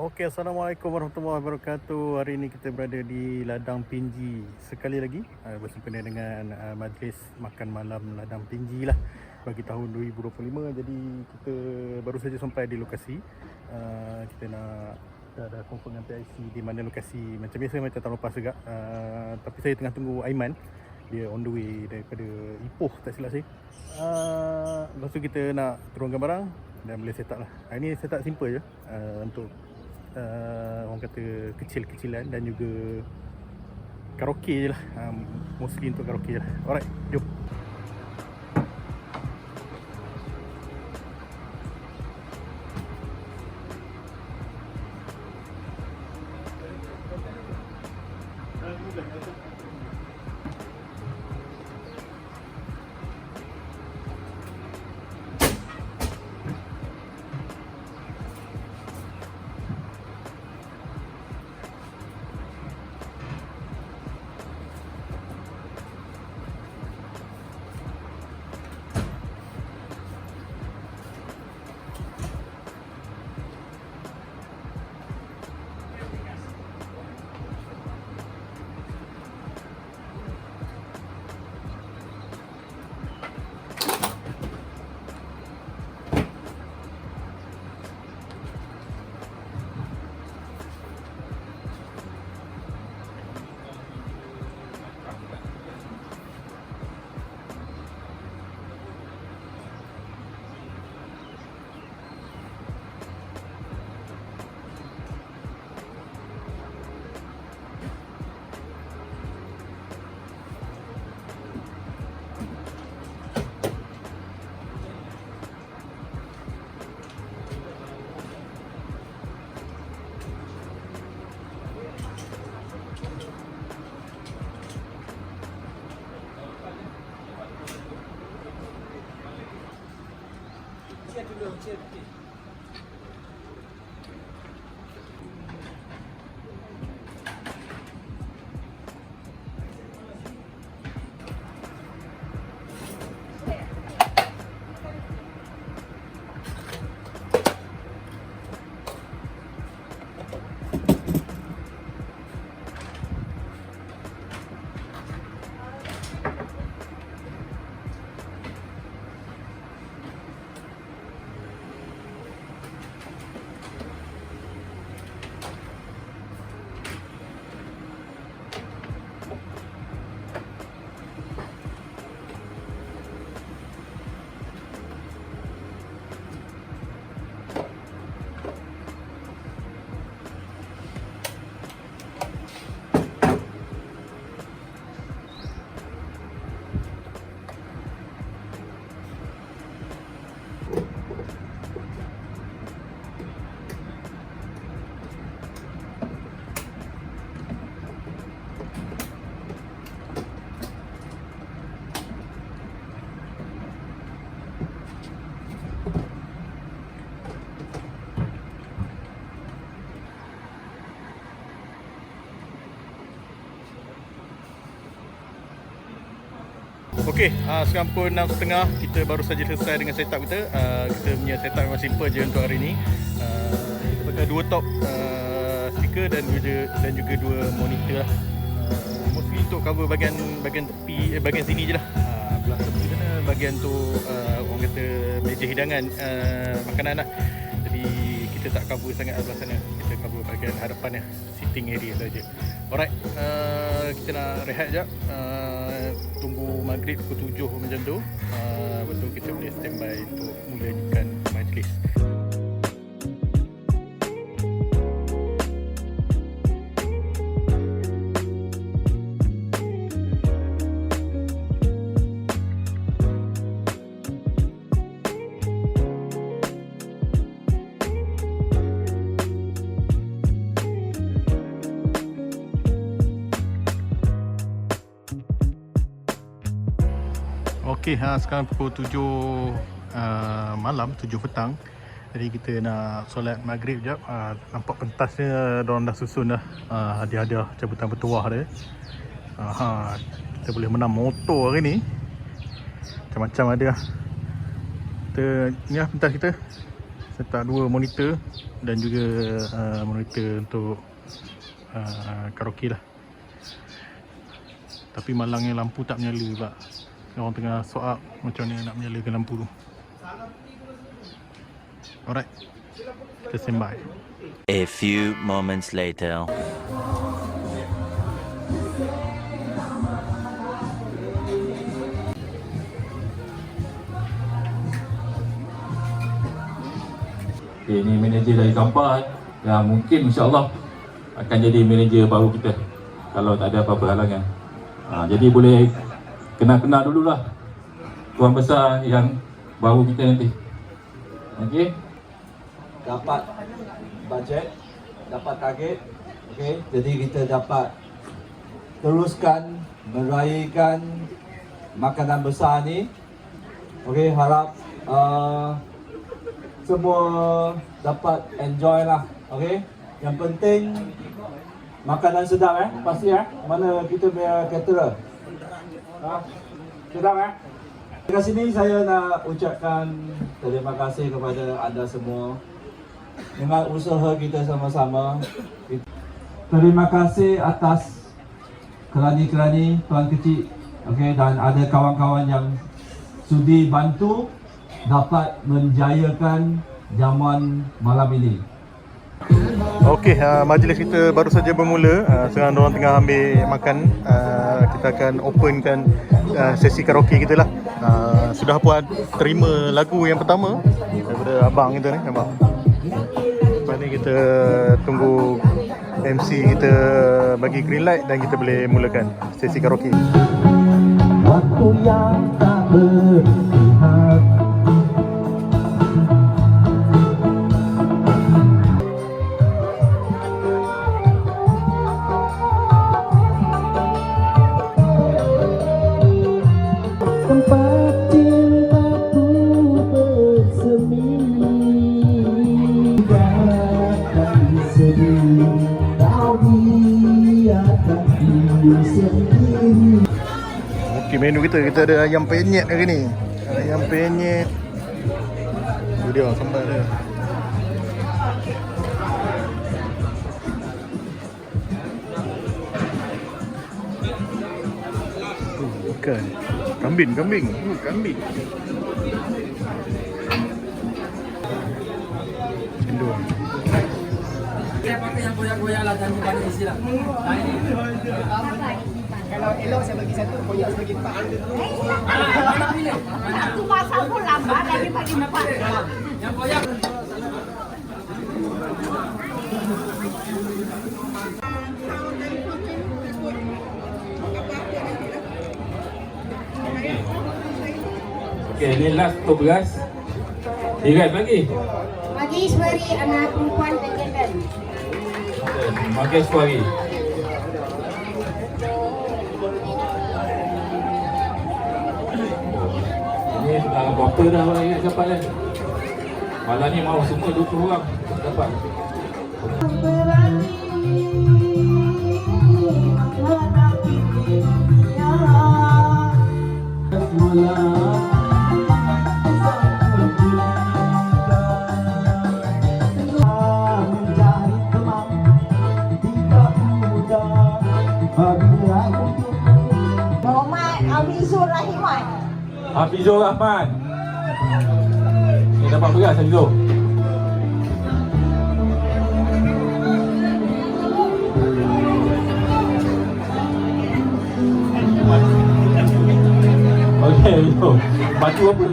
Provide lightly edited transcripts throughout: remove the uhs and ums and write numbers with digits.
Okey, Assalamualaikum warahmatullahi wabarakatuh. Hari ini kita berada di Ladang Pinji sekali lagi bersempena dengan majlis makan malam Ladang Pinji lah bagi tahun 2025. Jadi kita baru saja sampai di lokasi. Kita nak ada confirm dengan PIC di mana lokasi. Macam biasa macam tahun lepas juga. Tapi saya tengah tunggu Aiman. Dia on the way daripada Ipoh tak silap saya. Lepas tu kita nak turunkan barang dan boleh set up lah. Ini set up simple je untuk orang kata kecil-kecilan dan juga karaoke je lah. Mostly untuk karaoke je lah. Alright, jom. Okey, sekarang pukul 6.30. Kita baru saja selesai dengan setup kita. Kita punya setup memang simple je untuk hari ni. Kita pakai dua top speaker dan juga dua monitor lah. Mostly untuk cover bahagian tepi, bahagian sini je lah. Belah tepi sana bahagian tu orang kata meja hidangan makanan lah. Jadi kita tak cover sangat belah sana. Kita cover bahagian hadapannya, sitting area saja. Alright, kita nak rehat sekejap. Tunggu maghrib pukul 7 macam tu. Betul kita boleh standby untuk mulakan majlis. Okey, sekarang pukul 7 malam, 7 petang. Jadi kita nak solat maghrib jap. Nampak pentasnya diorang dah susun dah. Hadiah-hadiah cabutan bertuah dia. Kita boleh menang motor hari ni. Macam-macam ada lah. Kita, ni lah pentas kita. letak 2 monitor dan juga monitor untuk karaoke lah. Tapi malangnya lampu tak menyala pula. Orang tengah soal macam mana nak menyalakan lampu tu. Alright, kita stand by. A few moments later. Okay, ini manager dari Kampas yang mungkin insyaAllah akan jadi manager baru kita kalau tak ada apa-apa halangan. Jadi boleh kenal-kenal dululah tuan besar yang baru kita nanti. Okey. Dapat bajet, dapat target. Okey, jadi kita dapat teruskan meraihkan makanan besar ni. Okey, harap semua dapat enjoy lah. Okey, yang penting makanan sedap pasti Mana kita punya caterer? Sedap Dekat sini saya nak ucapkan terima kasih kepada anda semua dengan usaha kita sama-sama. Terima kasih atas kerani-kerani tuan kecil, okey, dan ada kawan-kawan yang sudi bantu dapat menjayakan jamuan malam ini. Okey, majlis kita baru saja bermula. Sekarang diorang tengah ambil makan. Kita akan openkan sesi karaoke kita lah. Sudah puan terima lagu yang pertama daripada abang kita ni, abang. Lepas ni kita tunggu MC kita bagi green light dan kita boleh mulakan sesi karaoke. Waktu yang tak berpihak, tempat cintaku bersemi, takkan sedih, kau biarkan diri sendiri. Okey, menu kita ada ayam penyet hari ni. Ayam penyet. Tu dia sambal dia. Bukan. Kambing. Kambing. Cendol. Saya pakai yang goyak-goyak lah, jangan banyak isi lah. Kalau elok saya bagi satu, goyak saya bagi empat. Mana pilih? Satu pasal pun lambat, lagi bagi empat. Yang goyak. Okey, ni last tu beras. Tirai lagi. Bagi Iswari anak perempuan legenden. Makan suari. Ini sudah berapa dah orang ingat dapat kan? Malam ni mau semua 20 orang dapat. Muhammad Hafizur Rahiman. Hafizur Rahman. Ni dapat beras Hafizur. Okey, itu. Batu apa?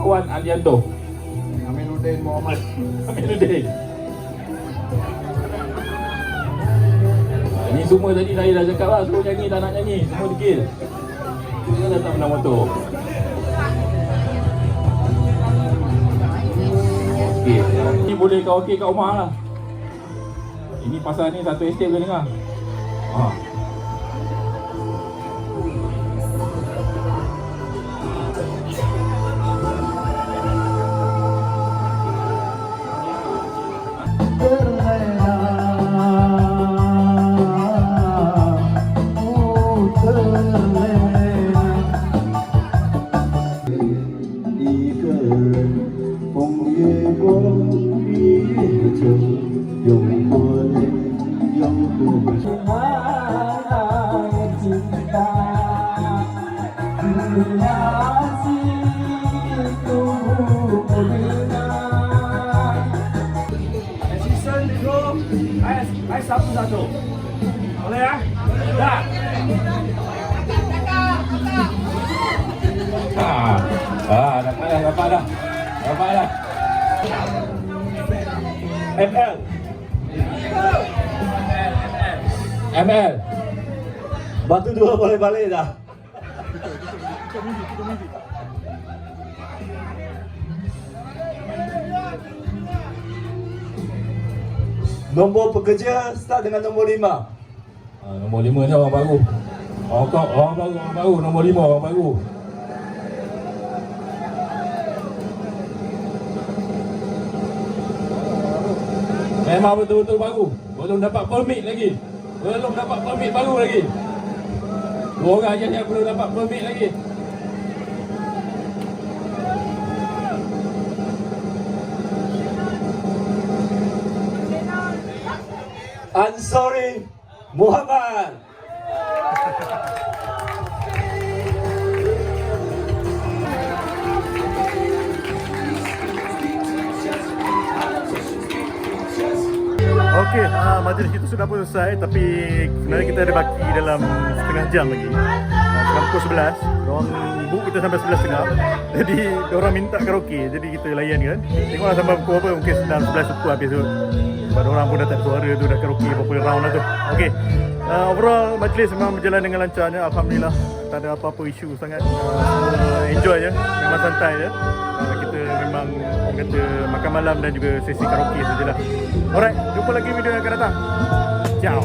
Kawan Aliando Aminuddin Muhammad. Aminuddin. Ini semua tadi saya dah cakap lah, suruh nyanyi tak nak nyanyi, semua degil. Kita datang menang motor. Okey. Ini boleh karaoke kat rumah lah. Ini pasal ni satu estate boleh dengar. Ha. Season itu, I satu-satu. Boleh ya? Dah. Dapat dah. ML. Batu dua boleh balik dah. Nombor pekerja start dengan nombor 5. Nombor 5 ni orang baru. Orang baru. Nombor 5 orang baru. Memang betul-betul baru. Belum dapat permit lagi. Baru lagi. Dua orang je yang belum dapat permit lagi. Ansori Muhammad. Okey, majlis kita sudah pun selesai, tapi sebenarnya kita ada baki dalam setengah jam lagi. Sekarang pukul 11, diorang book kita sampai 11.30. Jadi diorang minta karaoke, jadi kita layan kan. Tengoklah sampai pukul apa, mungkin 11 habis tu. Sebab diorang pun dah tak ada suara tu, dah karaoke berapa round lah tu. Okey, overall majlis memang berjalan dengan lancarnya, alhamdulillah. Tak ada apa-apa isu sangat. Enjoy je, memang santai je. Kita memang orang kata makan malam dan juga sesi karaoke sajalah. Alright, jumpa lagi video yang akan datang. Ciao.